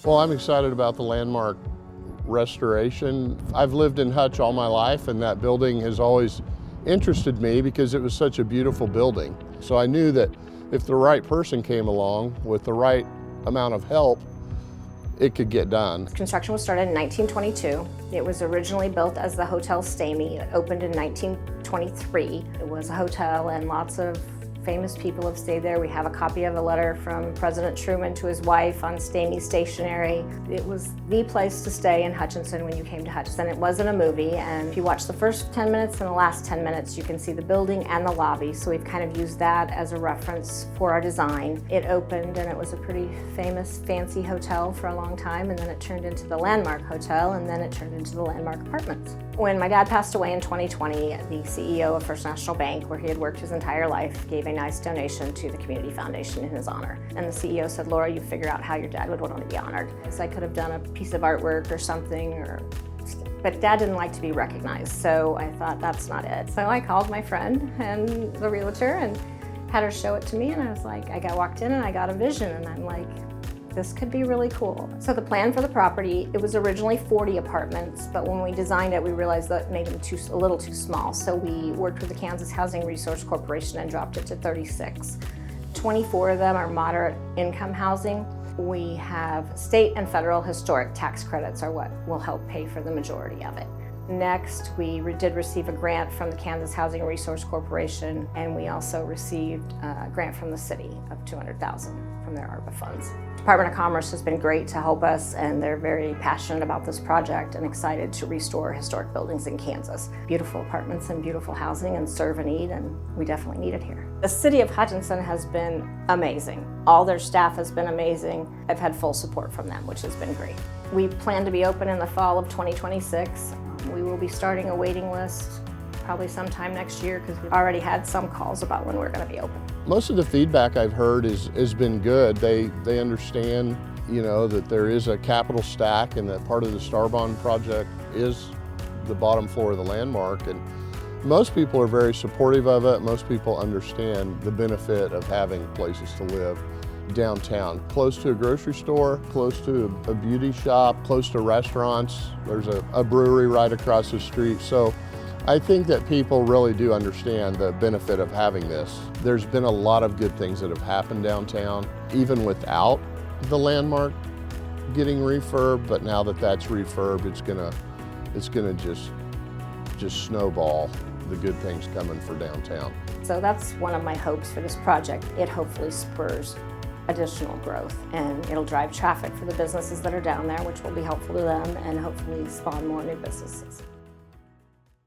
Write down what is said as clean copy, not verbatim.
Well, I'm excited about the landmark restoration. I've lived in Hutch all my life, and that building has always interested me because it was such a beautiful building. So I knew that if the right person came along with the right amount of help, it could get done. Construction was started in 1922. It was originally built as the Hotel Stamey. It opened in 1923. It was a hotel, and lots of famous people have stayed there. We have a copy of a letter from President Truman to his wife on Stamey stationery. It was the place to stay in Hutchinson when you came to Hutchinson. It wasn't a movie, and if you watch the first 10 minutes and the last 10 minutes, you can see the building and the lobby, so we've kind of used that as a reference for our design. It opened, and it was a pretty famous, fancy hotel for a long time, and then it turned into the Landmark Hotel, and then it turned into the Landmark Apartments. When my dad passed away in 2020, the CEO of First National Bank, where he had worked his entire life, gave a nice donation to the community foundation in his honor. And the CEO said, "Laura, you figure out how your dad would want to be honored." So I could have done a piece of artwork or something, but Dad didn't like to be recognized, so I thought that's not it. So I called my friend and the realtor and had her show it to me, and I was like, walked in and I got a vision, and I'm like, this could be really cool. So the plan for the property, it was originally 40 apartments, but when we designed it, we realized that made them a little too small. So we worked with the Kansas Housing Resource Corporation and dropped it to 36. 24 of them are moderate income housing. We have state and federal historic tax credits are what will help pay for the majority of it. Next, we did receive a grant from the Kansas Housing Resource Corporation, and we also received a grant from the city of $200,000 from their ARPA funds. Department of Commerce has been great to help us, and they're very passionate about this project and excited to restore historic buildings in Kansas. Beautiful apartments and beautiful housing and serve a need, and we definitely need it here. The city of Hutchinson has been amazing. All their staff has been amazing. I've had full support from them, which has been great. We plan to be open in the fall of 2026. We will be starting a waiting list probably sometime next year because we've already had some calls about when we're going to be open. Most of the feedback I've heard has been good. They understand, that there is a capital stack and that part of the Star Bond project is the bottom floor of the Landmark. And most people are very supportive of it. Most people understand the benefit of having places to live downtown, close to a grocery store, close to a beauty shop, close to restaurants. There's a brewery right across the street. So I think that people really do understand the benefit of having this. There's been a lot of good things that have happened downtown, even without the Landmark getting refurbed, but now that that's refurbed, it's gonna just snowball the good things coming for downtown. So that's one of my hopes for this project. It hopefully spurs additional growth, and it'll drive traffic for the businesses that are down there, which will be helpful to them, and hopefully spawn more new businesses.